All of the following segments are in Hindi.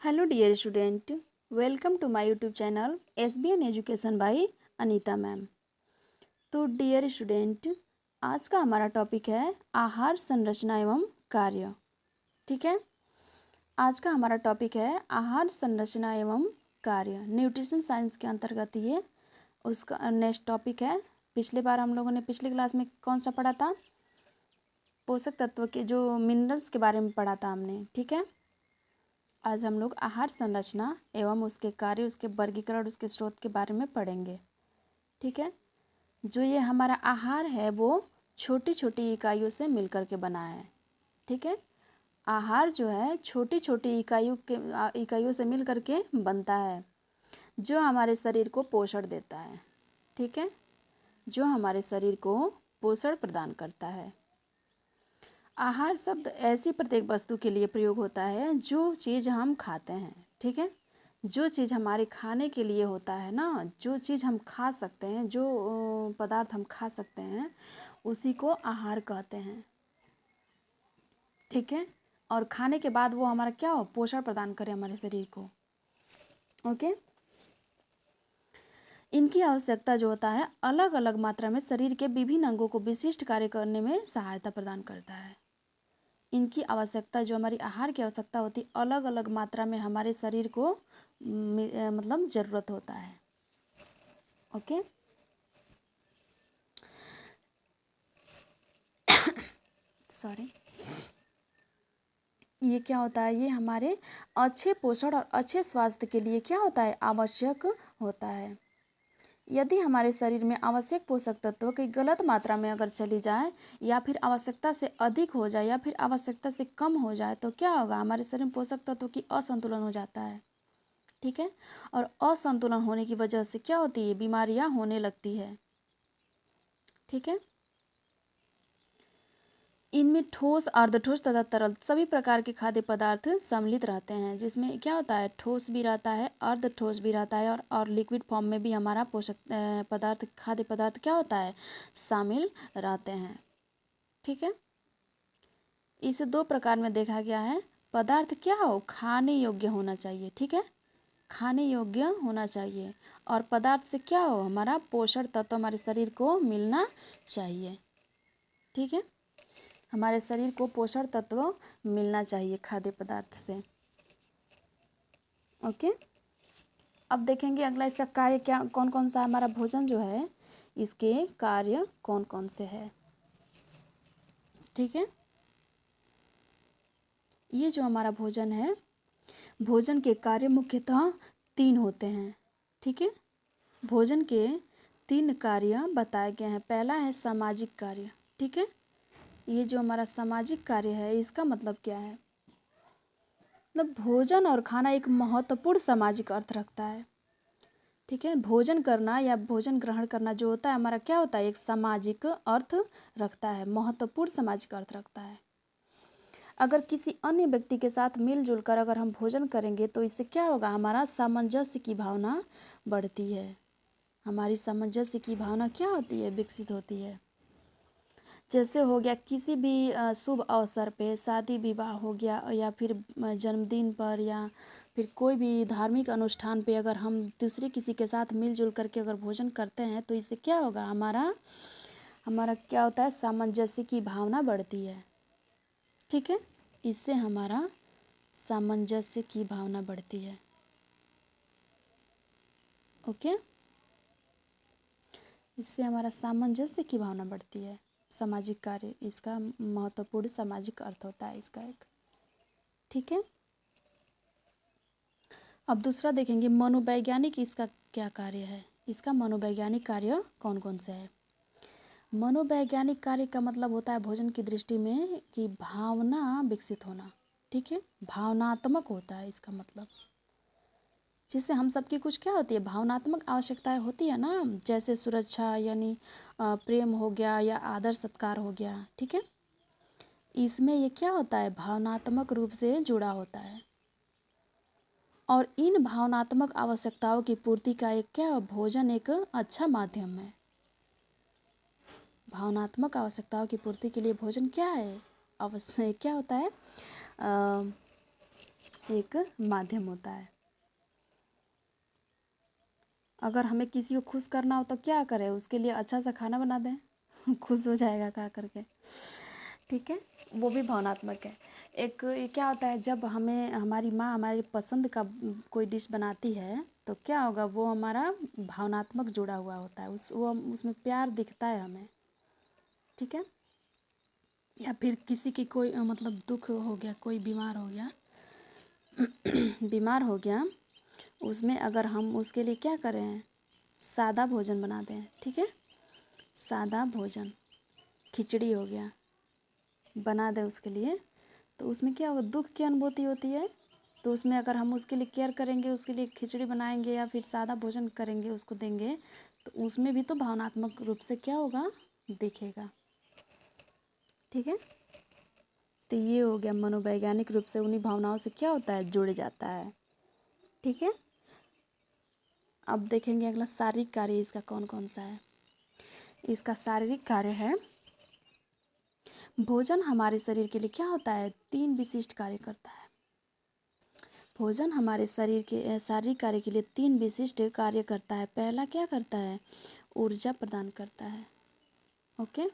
Hello dear student, welcome to my YouTube channel SBN education by Anita ma'am. तो डियर स्टूडेंट, आज का हमारा टॉपिक है आहार संरचना एवं कार्य। ठीक है, आज का हमारा टॉपिक है आहार संरचना एवं कार्य। न्यूट्रिशन साइंस के अंतर्गत ये उसका नेक्स्ट टॉपिक है। पिछली बार हम लोगों ने पिछली क्लास में कौन सा पढ़ा था? पोषक तत्व के जो मिनरल्स के बारे में पढ़ा था हमने। ठीक है, आज हम लोग आहार संरचना एवं उसके कार्य, उसके वर्गीकरण, उसके स्रोत के बारे में पढ़ेंगे। ठीक है, जो ये हमारा आहार है वो छोटी छोटी इकाइयों से मिलकर के बना है। ठीक है, आहार जो है छोटी छोटी इकाइयों से मिलकर के बनता है, जो हमारे शरीर को पोषण देता है। ठीक है, जो हमारे शरीर को पोषण प्रदान करता है। आहार शब्द ऐसी प्रत्येक वस्तु के लिए प्रयोग होता है जो चीज़ हम खाते हैं। ठीक है, जो चीज़ हमारे खाने के लिए होता है ना, जो चीज़ हम खा सकते हैं, जो पदार्थ हम खा सकते हैं, उसी को आहार कहते हैं। ठीक है, और खाने के बाद वो हमारा क्या हो, पोषण प्रदान करे हमारे शरीर को। ओके, इनकी आवश्यकता जो होता है अलग अलग मात्रा में शरीर के विभिन्न अंगों को विशिष्ट कार्य करने में सहायता प्रदान करता है। इनकी आवश्यकता, जो हमारी आहार की आवश्यकता होती है, अलग अलग मात्रा में हमारे शरीर को मतलब ज़रूरत होता है। ओके, सॉरी, ये क्या होता है, ये हमारे अच्छे पोषण और अच्छे स्वास्थ्य के लिए क्या होता है, आवश्यक होता है। यदि हमारे शरीर में आवश्यक पोषक तत्वों की गलत मात्रा में अगर चली जाए, या फिर आवश्यकता से अधिक हो जाए, या फिर आवश्यकता से कम हो जाए, तो क्या होगा, हमारे शरीर में पोषक तत्वों की असंतुलन हो जाता है। ठीक है, और असंतुलन होने की वजह से क्या होती है, बीमारियां होने लगती है। ठीक है, इनमें ठोस, अर्धठोस तथा तरल सभी प्रकार के खाद्य पदार्थ सम्मिलित रहते हैं, जिसमें क्या होता है, ठोस भी रहता है, अर्धठोस भी रहता है, और लिक्विड फॉर्म में भी हमारा पोषक पदार्थ, खाद्य पदार्थ क्या होता है, शामिल रहते हैं। ठीक है, इसे दो प्रकार में देखा गया है। पदार्थ क्या हो, खाने योग्य होना चाहिए। ठीक है, खाने योग्य होना चाहिए, और पदार्थ से क्या हो, हमारा पोषण तत्व हमारे शरीर को मिलना चाहिए। ठीक है, हमारे शरीर को पोषण तत्व मिलना चाहिए खाद्य पदार्थ से। ओके, अब देखेंगे अगला इसका कार्य क्या, कौन कौन सा हमारा भोजन जो है, इसके कार्य कौन कौन से है। ठीक है, ये जो हमारा भोजन है, भोजन के कार्य मुख्यतः 3 होते हैं। ठीक है, भोजन के 3 कार्य बताए गए हैं। पहला है सामाजिक कार्य। ठीक है, ये जो हमारा सामाजिक कार्य है, इसका मतलब क्या है, मतलब भोजन और खाना एक महत्वपूर्ण सामाजिक अर्थ रखता है। ठीक है, भोजन करना या भोजन ग्रहण करना जो होता है हमारा क्या होता है, एक सामाजिक अर्थ रखता है, महत्वपूर्ण सामाजिक अर्थ रखता है। अगर किसी अन्य व्यक्ति के साथ मिलजुल कर अगर हम भोजन करेंगे, तो इससे क्या होगा, हमारा सामंजस्य की भावना बढ़ती है। हमारी सामंजस्य की भावना क्या होती है, विकसित होती है। जैसे हो गया किसी भी शुभ अवसर पे, शादी विवाह हो गया, या फिर जन्मदिन पर, या फिर कोई भी धार्मिक अनुष्ठान पे अगर हम दूसरे किसी के साथ मिलजुल करके अगर भोजन करते हैं, तो इससे क्या होगा, हमारा हमारा क्या होता है, सामंजस्य की भावना बढ़ती है। ठीक है, इससे हमारा सामंजस्य की भावना बढ़ती है। ओके, इससे हमारा सामंजस्य की भावना बढ़ती है। सामाजिक कार्य, इसका महत्वपूर्ण सामाजिक अर्थ होता है इसका एक। ठीक है, अब दूसरा देखेंगे मनोवैज्ञानिक, इसका क्या कार्य है, इसका मनोवैज्ञानिक कार्य कौन कौन से है। मनोवैज्ञानिक कार्य का मतलब होता है भोजन की दृष्टि में कि भावना विकसित होना। ठीक है, भावनात्मक होता है इसका मतलब, जिससे हम सबकी कुछ क्या होती है, भावनात्मक आवश्यकताएं होती है ना, जैसे सुरक्षा, यानी प्रेम हो गया, या आदर सत्कार हो गया। ठीक है, इसमें ये क्या होता है, भावनात्मक रूप से जुड़ा होता है, और इन भावनात्मक आवश्यकताओं की पूर्ति का एक क्या, भोजन एक अच्छा माध्यम है। भावनात्मक आवश्यकताओं की पूर्ति के लिए भोजन क्या है, अवश्य क्या होता है, एक माध्यम होता है। अगर हमें किसी को खुश करना हो तो क्या करें, उसके लिए अच्छा सा खाना बना दें खुश हो जाएगा खा करके, ठीक है। वो भी भावनात्मक है। एक ये क्या होता है, जब हमें हमारी माँ हमारी पसंद का कोई डिश बनाती है तो क्या होगा, वो हमारा भावनात्मक जुड़ा हुआ होता है, उसमें प्यार दिखता है हमें, ठीक है। या फिर किसी की कोई मतलब दुख हो गया, कोई बीमार हो गया बीमार हो गया, उसमें अगर हम उसके लिए क्या करें, सादा भोजन बना दें, ठीक है। सादा भोजन, खिचड़ी हो गया, बना दें उसके लिए, तो उसमें क्या होगा, दुख की अनुभूति होती है। तो उसमें अगर हम उसके लिए केयर करेंगे, उसके लिए खिचड़ी बनाएंगे या फिर सादा भोजन करेंगे, उसको देंगे, तो उसमें भी तो भावनात्मक रूप से क्या होगा, दिखेगा, ठीक है। तो ये हो गया, मनोवैज्ञानिक रूप से उन्हीं भावनाओं से क्या होता है, जुड़ जाता है, ठीक है। अब देखेंगे अगला शारीरिक कार्य इसका कौन कौन सा है। इसका शारीरिक कार्य है, भोजन हमारे शरीर के लिए क्या होता है, 3 विशिष्ट कार्य करता है। भोजन हमारे शरीर के शारीरिक कार्य के लिए 3 विशिष्ट कार्य करता है। पहला क्या करता है, ऊर्जा प्रदान करता है, ओके।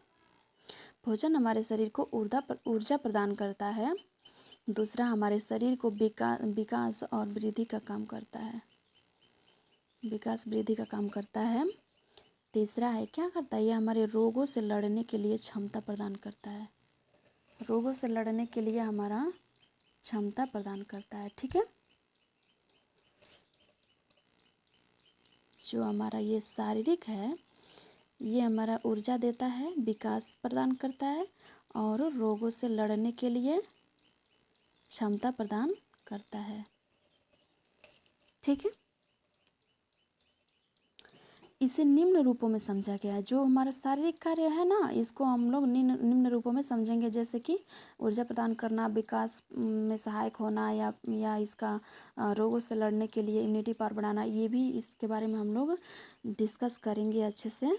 भोजन हमारे शरीर को ऊर्जा प्रदान करता है। दूसरा, हमारे शरीर को विकास और वृद्धि का काम करता है, विकास वृद्धि का काम करता है। तीसरा है, क्या करता है, ये हमारे रोगों से लड़ने के लिए क्षमता प्रदान करता है, रोगों से लड़ने के लिए हमारा क्षमता प्रदान करता है, ठीक है। जो हमारा ये शारीरिक है, ये हमारा ऊर्जा देता है, विकास प्रदान करता है और रोगों से लड़ने के लिए क्षमता प्रदान करता है, ठीक है। इसे निम्न रूपों में समझा गया है। जो हमारा शारीरिक कार्य है ना, इसको हम लोग निम्न रूपों में समझेंगे, जैसे कि ऊर्जा प्रदान करना, विकास में सहायक होना, या इसका रोगों से लड़ने के लिए इम्यूनिटी पावर बढ़ाना। ये भी इसके बारे में हम लोग डिस्कस करेंगे अच्छे से।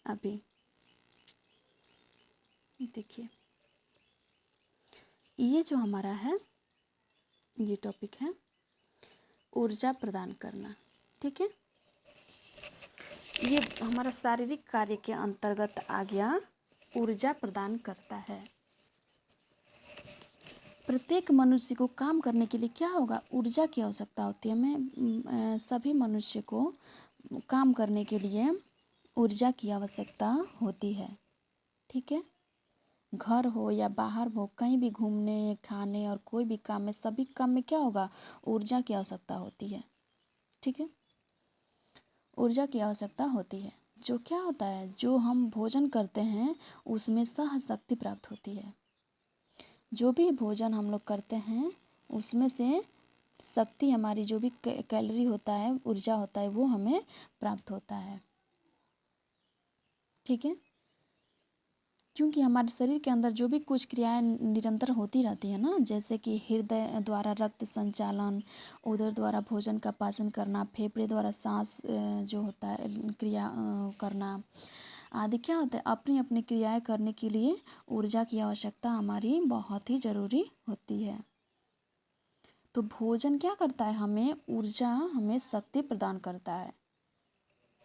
अभी देखिए, ये जो हमारा है, ये टॉपिक है ऊर्जा प्रदान करना, ठीक है। ये हमारा शारीरिक कार्य के अंतर्गत आ गया, ऊर्जा प्रदान करता है। प्रत्येक मनुष्य को काम करने के लिए क्या होगा, ऊर्जा की आवश्यकता होती है। हमें सभी मनुष्य को काम करने के लिए ऊर्जा की आवश्यकता होती है, ठीक है। घर हो या बाहर हो, कहीं भी घूमने, खाने और कोई भी काम में, सभी काम में क्या होगा, ऊर्जा की आवश्यकता होती है, ठीक है। ऊर्जा की आवश्यकता होती है। जो क्या होता है, जो हम भोजन करते हैं उसमें सहशक्ति प्राप्त होती है। जो भी भोजन हम लोग करते हैं उसमें से शक्ति, हमारी जो भी कैलोरी होता है, ऊर्जा होता है, वो हमें प्राप्त होता है, ठीक है। क्योंकि हमारे शरीर के अंदर जो भी कुछ क्रियाएं निरंतर होती रहती है ना, जैसे कि हृदय द्वारा रक्त संचालन, उदर द्वारा भोजन का पाचन करना, फेफड़े द्वारा सांस जो होता है क्रिया करना आदि, क्या होता है, अपनी अपनी क्रियाएं करने के लिए ऊर्जा की आवश्यकता हमारी बहुत ही ज़रूरी होती है। तो भोजन क्या करता है, हमें ऊर्जा, हमें शक्ति प्रदान करता है।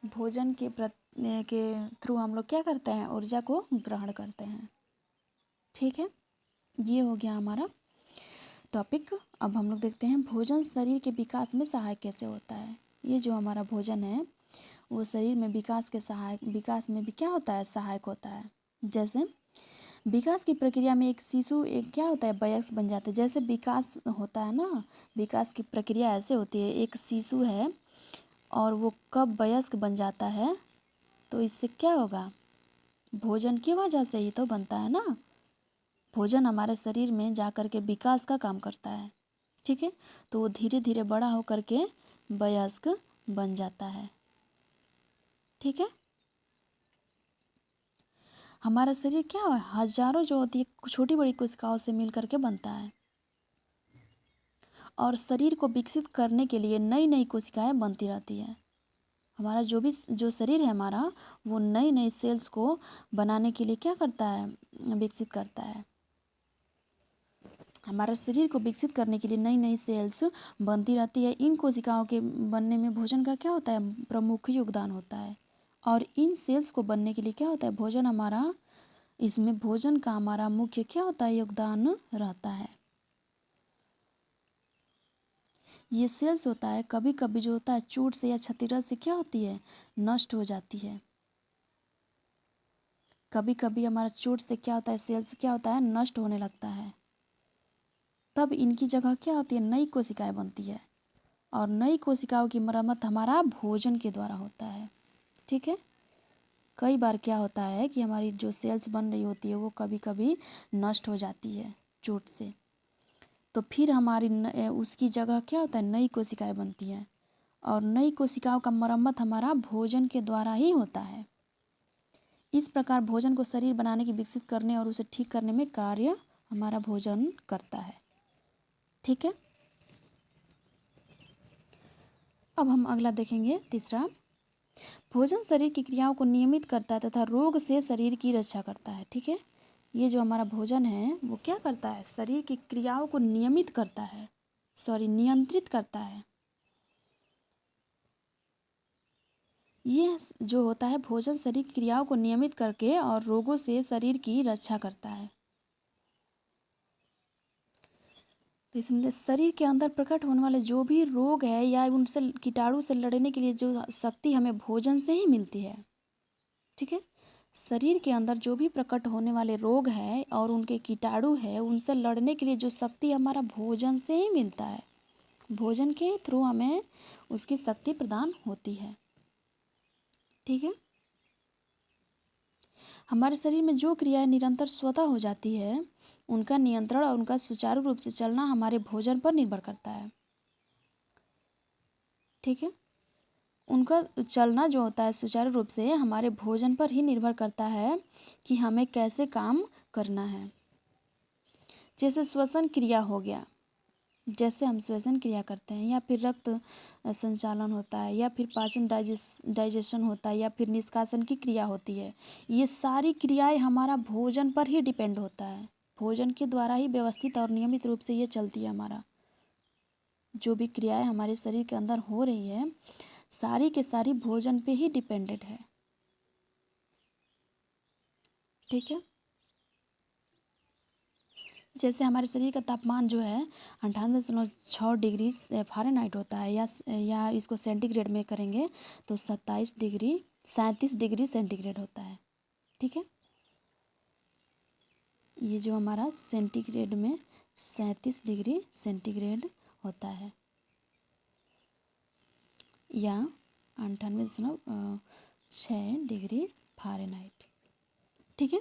भोजन के थ्रू हम लोग क्या करते हैं, ऊर्जा को ग्रहण करते हैं, ठीक है। ये हो गया हमारा टॉपिक। अब हम लोग देखते हैं भोजन शरीर के विकास में सहायक कैसे होता है। ये जो हमारा भोजन है वो शरीर में विकास में भी क्या होता है, सहायक होता है। जैसे विकास की प्रक्रिया में एक शिशु एक क्या होता है, वयस्क बन जाता है। जैसे विकास होता है ना, विकास की प्रक्रिया ऐसे होती है, एक शिशु है और वो कब वयस्क बन जाता है, तो इससे क्या होगा, भोजन की वजह से ही तो बनता है ना। भोजन हमारे शरीर में जा कर के विकास का काम करता है, ठीक है। तो वो धीरे धीरे बड़ा होकर के वयस्क बन जाता है, ठीक है। हमारा शरीर क्या है, हजारों जो होती है छोटी बड़ी कोशिकाओं से मिल करके बनता है, और शरीर को विकसित करने के लिए नई नई कोशिकाएं बनती रहती है। हमारा जो शरीर है हमारा, वो नई नई सेल्स को बनाने के लिए क्या करता है, विकसित करता है। हमारा शरीर को विकसित करने के लिए नई नई सेल्स बनती रहती है। इन कोशिकाओं के बनने में भोजन का क्या होता है, प्रमुख योगदान होता है। और इन सेल्स को बनने के लिए क्या होता है, भोजन हमारा, इसमें भोजन का हमारा मुख्य क्या होता है, योगदान रहता है। ये सेल्स होता है कभी कभी जो होता है चोट से या क्षतिग्रस्त से क्या होती है, नष्ट हो जाती है। कभी कभी हमारा चोट से क्या होता है, सेल्स क्या होता है, नष्ट होने लगता है। तब इनकी जगह क्या होती है, नई कोशिकाएं बनती है। और नई कोशिकाओं की मरम्मत हमारा भोजन के द्वारा होता है। ठीक है। कई बार क्या होता है कि हमारी जो सेल्स बन रही होती है वो कभी कभी नष्ट हो जाती है चोट से, तो फिर हमारी उसकी जगह क्या होता है, नई कोशिकाएं बनती हैं। और नई कोशिकाओं का मरम्मत हमारा भोजन के द्वारा ही होता है। इस प्रकार भोजन को शरीर बनाने की, विकसित करने और उसे ठीक करने में कार्य हमारा भोजन करता है। ठीक है। अब हम अगला देखेंगे, तीसरा, भोजन शरीर की क्रियाओं को नियमित करता है तथा रोग से शरीर की रक्षा करता है। ठीक है। ये जो हमारा भोजन है वो क्या करता है, शरीर की क्रियाओं को नियमित करता है, नियंत्रित करता है। ये जो होता है भोजन शरीर की क्रियाओं को नियमित करके और रोगों से शरीर की रक्षा करता है। तो इसमें शरीर के अंदर प्रकट होने वाले जो भी रोग है या उनसे कीटाणु से लड़ने के लिए जो शक्ति हमें भोजन से ही मिलती है। ठीक है। शरीर के अंदर जो भी प्रकट होने वाले रोग है और उनके कीटाणु है, उनसे लड़ने के लिए जो शक्ति हमारा भोजन से ही मिलता है। भोजन के थ्रू हमें उसकी शक्ति प्रदान होती है। ठीक है। हमारे शरीर में जो क्रियाएं निरंतर स्वतः हो जाती है, उनका नियंत्रण और उनका सुचारू रूप से चलना हमारे भोजन पर निर्भर करता है। ठीक है। उनका चलना जो होता है सुचारू रूप से हमारे भोजन पर ही निर्भर करता है कि हमें कैसे काम करना है। जैसे श्वसन क्रिया हो गया, जैसे हम श्वसन क्रिया करते हैं, या फिर रक्त संचालन होता है, या फिर पाचन डाइजेशन होता है, या फिर निष्कासन की क्रिया होती है। ये सारी क्रियाएं हमारा भोजन पर ही डिपेंड होता है। भोजन के द्वारा ही व्यवस्थित और नियमित रूप से ये चलती है। हमारा जो भी क्रियाएं हमारे शरीर के अंदर हो रही है, सारी के सारी भोजन पे ही डिपेंडेंट है। ठीक है। जैसे हमारे शरीर का तापमान जो है 98.6 डिग्री फ़ारेनहाइट होता है, या इसको सेंटीग्रेड में करेंगे तो 37 डिग्री सेंटीग्रेड होता है। ठीक है। ये जो हमारा सेंटीग्रेड में 37 डिग्री सेंटीग्रेड होता है, या 98.6 डिग्री फ़ारेनहाइट। ठीक है।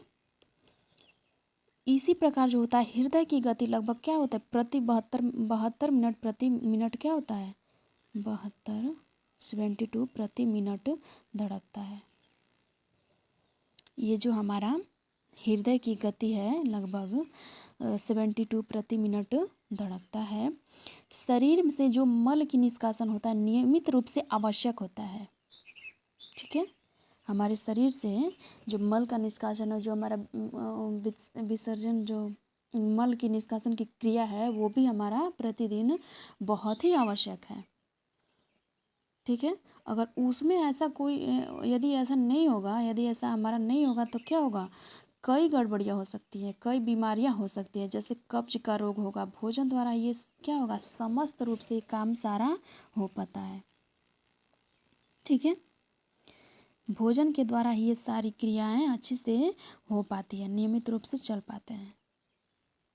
इसी प्रकार जो होता है हृदय की गति लगभग क्या होता है, प्रति 72 मिनट प्रति मिनट क्या होता है, 72 प्रति मिनट धड़कता है। ये जो हमारा हृदय की गति है लगभग 72 प्रति मिनट धड़कता है। शरीर से जो मल की निष्कासन होता है नियमित रूप से आवश्यक होता है। ठीक है। हमारे शरीर से जो मल का निष्कासन है, जो हमारा विसर्जन, जो मल की निष्कासन की क्रिया है, वो भी हमारा प्रतिदिन बहुत ही आवश्यक है। ठीक है। अगर उसमें ऐसा कोई यदि ऐसा नहीं होगा, यदि ऐसा हमारा नहीं होगा तो क्या होगा, कई गड़बड़ियाँ हो सकती हैं, कई बीमारियाँ हो सकती हैं, जैसे कब्ज का रोग होगा। भोजन द्वारा ये क्या होगा, समस्त रूप से काम सारा हो पाता है। ठीक है। भोजन के द्वारा ये सारी क्रियाएं अच्छे से हो पाती है, नियमित रूप से चल पाते हैं।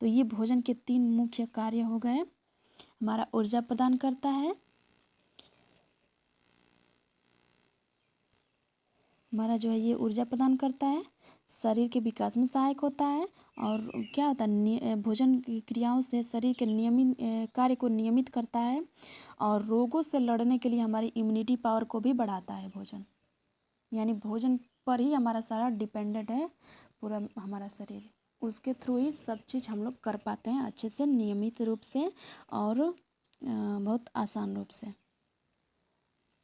तो ये भोजन के 3 मुख्य कार्य हो गए। हमारा ऊर्जा प्रदान करता है, हमारा जो है ये ऊर्जा प्रदान करता है, शरीर के विकास में सहायक होता है, और क्या होता है, भोजन की क्रियाओं से शरीर के नियमित कार्य को नियमित करता है, और रोगों से लड़ने के लिए हमारी इम्यूनिटी पावर को भी बढ़ाता है भोजन। यानी भोजन पर ही हमारा सारा डिपेंडेंट है, पूरा हमारा शरीर। उसके थ्रू ही सब चीज़ हम लोग कर पाते हैं अच्छे से, नियमित रूप से, और बहुत आसान रूप से।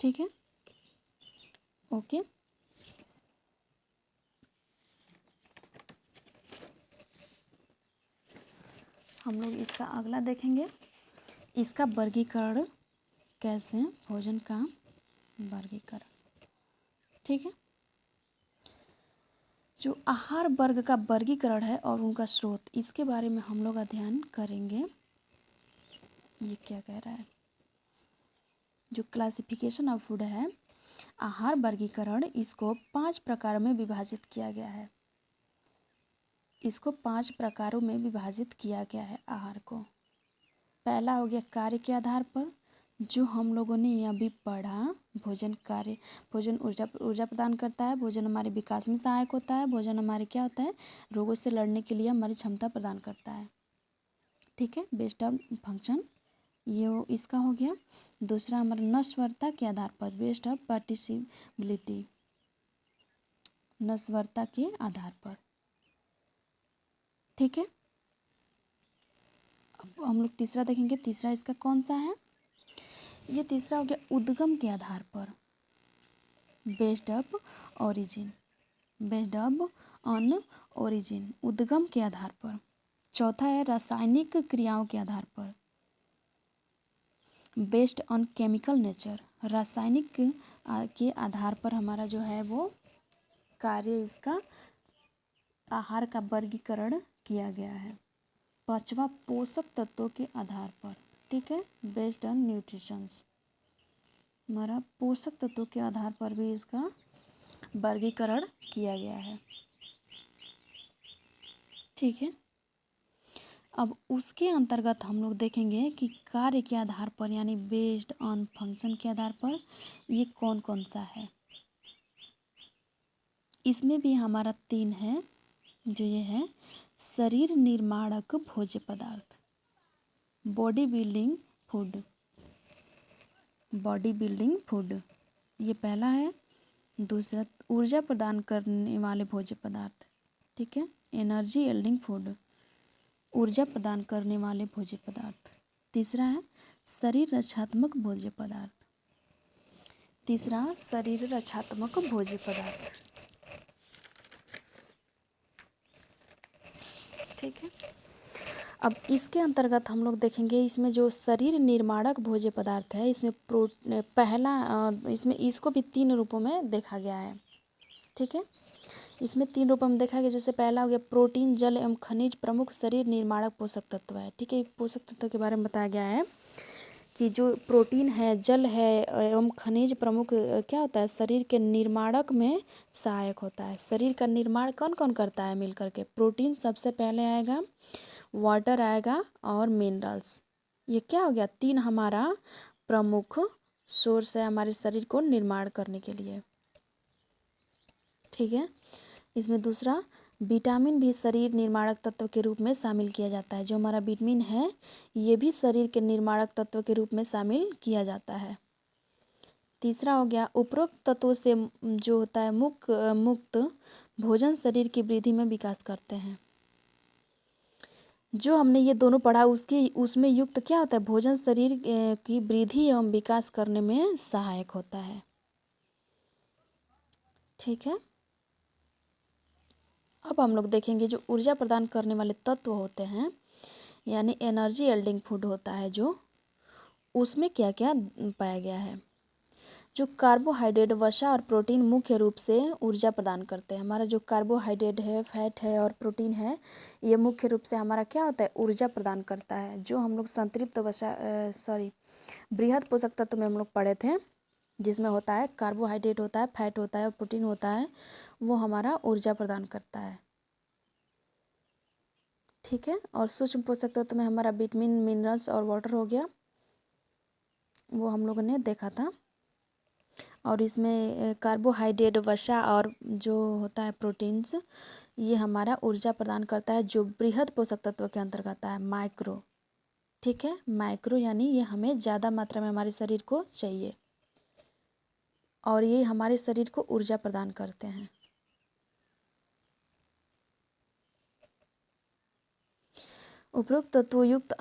ठीक है। ओके। हम लोग इसका अगला देखेंगे, इसका वर्गीकरण कैसे, भोजन का वर्गीकरण। ठीक है, जो आहार वर्ग का वर्गीकरण है और उनका स्रोत, इसके बारे में हम लोग अध्ययन करेंगे। ये क्या कह रहा है, जो क्लासिफिकेशन ऑफ फूड है, आहार वर्गीकरण, इसको 5 प्रकारों में विभाजित किया गया है। इसको 5 प्रकारों में विभाजित किया गया है आहार को। पहला हो गया कार्य के आधार पर, जो हम लोगों ने अभी पढ़ा, भोजन कार्य, भोजन ऊर्जा प्रदान करता है, भोजन हमारे विकास में सहायक होता है, भोजन हमारे क्या होता है, रोगों से लड़ने के लिए हमारी क्षमता प्रदान करता है। ठीक है, बेस्ड ऑन फंक्शन, ये इसका हो गया। दूसरा हमारा नश्वरता के आधार पर, बेस्ड ऑफ पार्टिसिबिलिटी, नश्वरता के आधार पर। ठीक है, अब हम लोग तीसरा देखेंगे। तीसरा इसका कौन सा है, ये तीसरा हो गया उद्गम के आधार पर, based of origin, based of on origin, उद्गम के आधार पर। चौथा है रासायनिक क्रियाओं के आधार पर, बेस्ड ऑन केमिकल नेचर, रासायनिक के आधार पर हमारा जो है वो कार्य, इसका आहार का वर्गीकरण किया गया है। पांचवा पोषक तत्वों के आधार पर, ठीक है, बेस्ड ऑन न्यूट्रिशंस, हमारा पोषक तत्वों के आधार पर भी इसका वर्गीकरण किया गया है। ठीक है, अब उसके अंतर्गत हम लोग देखेंगे कि कार्य के आधार पर, यानी बेस्ड ऑन फंक्शन के आधार पर ये कौन कौन सा है। इसमें भी हमारा 3 है, जो ये है शरीर निर्माणक भोज्य पदार्थ, body building food, body building food, ये पहला है। दूसरा ऊर्जा प्रदान करने वाले भोज्य पदार्थ, ठीक है, एनर्जी यील्डिंग फूड, ऊर्जा प्रदान करने वाले भोज्य पदार्थ। तीसरा है शरीर रक्षात्मक भोज्य पदार्थ, तीसरा शरीर रक्षात्मक भोज्य पदार्थ। ठीक है, अब इसके अंतर्गत हम लोग देखेंगे, इसमें जो शरीर निर्माणक भोज्य पदार्थ है, इसमें पहला इसमें इसको भी 3 रूपों में देखा गया है। ठीक है, इसमें 3 रूपों में देखा गया। जैसे पहला हो गया प्रोटीन, जल एवं खनिज प्रमुख शरीर निर्माणक पोषक तत्व है। ठीक है, पोषक तत्व के बारे में बताया गया है कि जो प्रोटीन है, जल है एवं खनिज प्रमुख क्या होता है, शरीर के निर्माणक में सहायक होता है। शरीर का निर्माण कौन कौन करता है मिल करके, प्रोटीन सबसे पहले आएगा, वाटर आएगा और मिनरल्स। ये क्या हो गया, 3 हमारा प्रमुख सोर्स है हमारे शरीर को निर्माण करने के लिए। ठीक है, इसमें दूसरा विटामिन भी शरीर निर्माणक तत्व के रूप में शामिल किया जाता है। जो हमारा विटामिन है ये भी शरीर के निर्माणक तत्व के रूप में शामिल किया जाता है। तीसरा हो गया उपरोक्त तत्वों से जो होता है मुक्त भोजन शरीर की वृद्धि में विकास करते हैं। जो हमने ये दोनों पढ़ा उसमें युक्त क्या होता है, भोजन शरीर की वृद्धि एवं विकास करने में सहायक होता है। ठीक है, अब हम लोग देखेंगे जो ऊर्जा प्रदान करने वाले तत्व होते हैं, यानी एनर्जी यील्डिंग फूड होता है, जो उसमें क्या क्या पाया गया है। जो कार्बोहाइड्रेट, वसा और प्रोटीन मुख्य रूप से ऊर्जा प्रदान करते हैं। हमारा जो कार्बोहाइड्रेट है, फैट है और प्रोटीन है, ये मुख्य रूप से हमारा क्या होता है, ऊर्जा प्रदान करता है। जो हम लोग संतृप्त बृहद पोषक तत्व में हम लोग पढ़े थे, जिसमें होता है कार्बोहाइड्रेट होता है, फैट होता है और प्रोटीन होता है, वो हमारा ऊर्जा प्रदान करता है। ठीक है, और सूक्ष्म पोषक तत्व में हमारा विटामिन, मिनरल्स और वाटर हो गया, वो हम लोगों ने देखा था। और इसमें कार्बोहाइड्रेट, वसा और जो होता है प्रोटीन्स, ये हमारा ऊर्जा प्रदान करता है, जो बृहद पोषक तत्व के अंतर्गत आता है, माइक्रो। ठीक है, माइक्रो यानी ये हमें ज़्यादा मात्रा में हमारे शरीर को चाहिए और ये हमारे शरीर को ऊर्जा प्रदान करते हैं। उपरोक्त तत्वयुक्त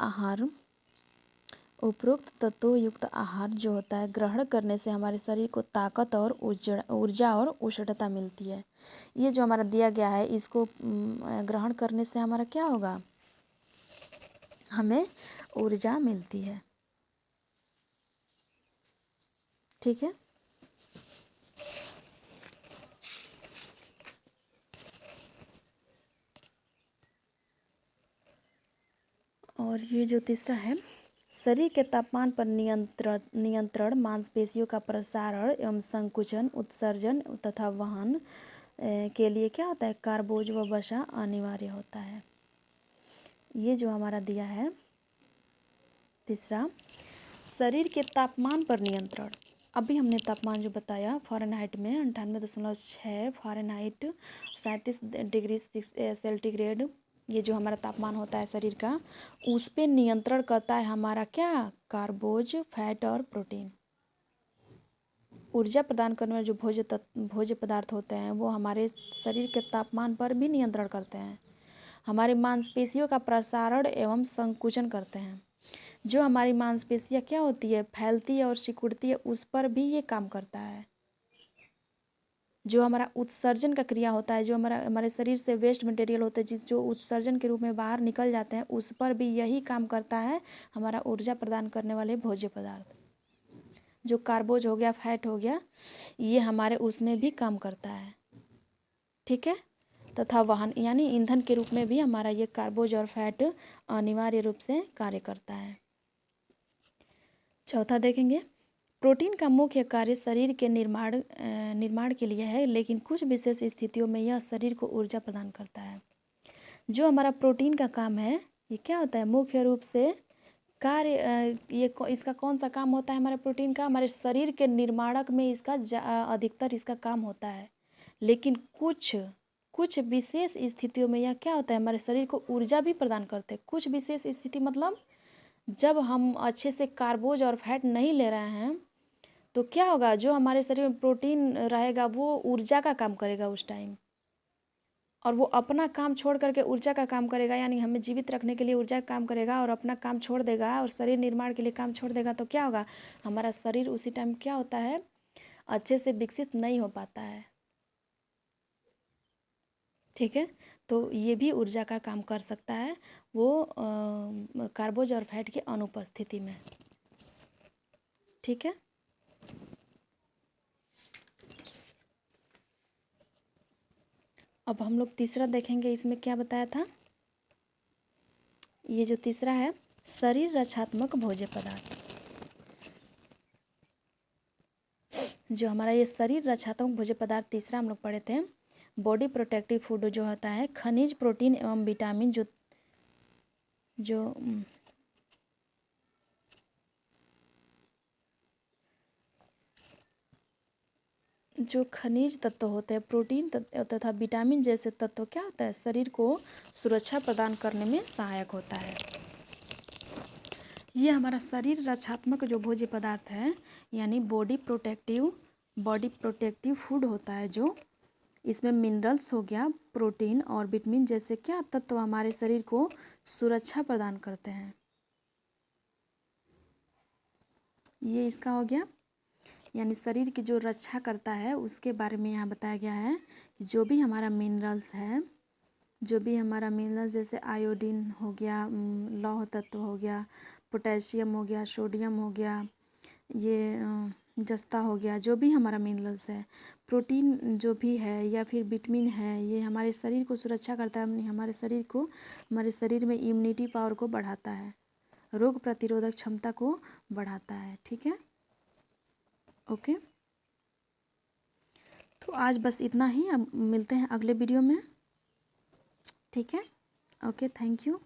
आहार जो होता है, ग्रहण करने से हमारे शरीर को ताकत और ऊर्जा और उष्णता मिलती है। ये जो हमारा दिया गया है, इसको ग्रहण करने से हमारा क्या होगा, हमें ऊर्जा मिलती है। ठीक है। और ये जो तीसरा है, शरीर के तापमान पर नियंत्रण मांसपेशियों का प्रसारण एवं संकुचन, उत्सर्जन तथा वहन के लिए क्या होता है, कार्बोज व वसा अनिवार्य होता है। ये जो हमारा दिया है तीसरा, शरीर के तापमान पर नियंत्रण। अभी हमने तापमान जो बताया फ़ारेनहाइट में 98.6 फ़ारेनहाइट 37 डिग्री सेंटीग्रेड, ये जो हमारा तापमान होता है शरीर का, उस पे नियंत्रण करता है हमारा क्या, कार्बोज, फैट और प्रोटीन। ऊर्जा प्रदान करने वाले जो भोज्य पदार्थ होते हैं वो हमारे शरीर के तापमान पर भी नियंत्रण करते हैं, हमारे मांसपेशियों का प्रसारण एवं संकुचन करते हैं। जो हमारी मांसपेशियाँ क्या होती है, फैलती है और सिकुड़ती है, उस पर भी ये काम करता है। जो हमारा उत्सर्जन का क्रिया होता है, जो हमारे शरीर से वेस्ट मटेरियल होते हैं जो उत्सर्जन के रूप में बाहर निकल जाते हैं, उस पर भी यही काम करता है हमारा ऊर्जा प्रदान करने वाले भोज्य पदार्थ। जो कार्बोज हो गया, फैट हो गया, ये हमारे उसमें भी काम करता है। ठीक है। तथा वाहन यानी ईंधन के रूप में भी हमारा ये कार्बोज और फैट अनिवार्य रूप से कार्य करता है। चौथा देखेंगे, प्रोटीन का मुख्य कार्य शरीर के निर्माण के लिए है, लेकिन कुछ विशेष स्थितियों में यह शरीर को ऊर्जा प्रदान करता है। जो हमारा प्रोटीन का काम है, ये क्या होता है, मुख्य रूप से कार्य इसका कौन सा काम होता है हमारे प्रोटीन का, हमारे शरीर के निर्माणक में इसका अधिकतर इसका काम होता है। लेकिन कुछ विशेष स्थितियों में यह क्या होता है, हमारे शरीर को ऊर्जा भी प्रदान करते हैं। कुछ विशेष स्थिति मतलब जब हम अच्छे से कार्बोज और फैट नहीं ले रहे हैं तो क्या होगा, जो हमारे शरीर में प्रोटीन रहेगा वो ऊर्जा का काम करेगा उस टाइम, और वो अपना काम छोड़ करके ऊर्जा का काम करेगा, यानी हमें जीवित रखने के लिए ऊर्जा का काम करेगा और अपना काम छोड़ देगा और शरीर निर्माण के लिए काम छोड़ देगा। तो क्या होगा, हमारा शरीर उसी टाइम क्या होता है, अच्छे से विकसित नहीं हो पाता है। ठीक है। तो ये भी ऊर्जा का काम कर सकता है, वो कार्बोज और फैट की अनुपस्थिति में। ठीक है। अब हम लोग तीसरा देखेंगे, इसमें क्या बताया था। ये जो तीसरा है, शरीर रक्षात्मक भोज्य पदार्थ। जो हमारा ये शरीर रक्षात्मक भोज्य पदार्थ तीसरा हम लोग पढ़े थे, बॉडी प्रोटेक्टिव फूड जो होता है, खनिज, प्रोटीन एवं विटामिन जो खनिज तत्व होते हैं, प्रोटीन तथा विटामिन जैसे तत्व क्या होता है, शरीर को सुरक्षा प्रदान करने में सहायक होता है। ये हमारा शरीर रक्षात्मक जो भोज्य पदार्थ है, यानी बॉडी प्रोटेक्टिव फूड होता है, जो इसमें मिनरल्स हो गया, प्रोटीन और विटामिन जैसे क्या तत्व हमारे शरीर को सुरक्षा प्रदान करते हैं। ये इसका हो गया, यानी शरीर की जो रक्षा करता है उसके बारे में यहाँ बताया गया है कि जो भी हमारा मिनरल्स है, जैसे आयोडीन हो गया, लौह तत्व हो गया, पोटेशियम हो गया, सोडियम हो गया, ये जस्ता हो गया, जो भी हमारा मिनरल्स है, प्रोटीन जो भी है या फिर विटामिन है, ये हमारे शरीर को सुरक्षा करता है, हमारे शरीर में इम्यूनिटी पावर को बढ़ाता है, रोग प्रतिरोधक क्षमता को बढ़ाता है। ठीक है। ओके। तो आज बस इतना ही, अब मिलते हैं अगले वीडियो में। ठीक है। Okay, thank you.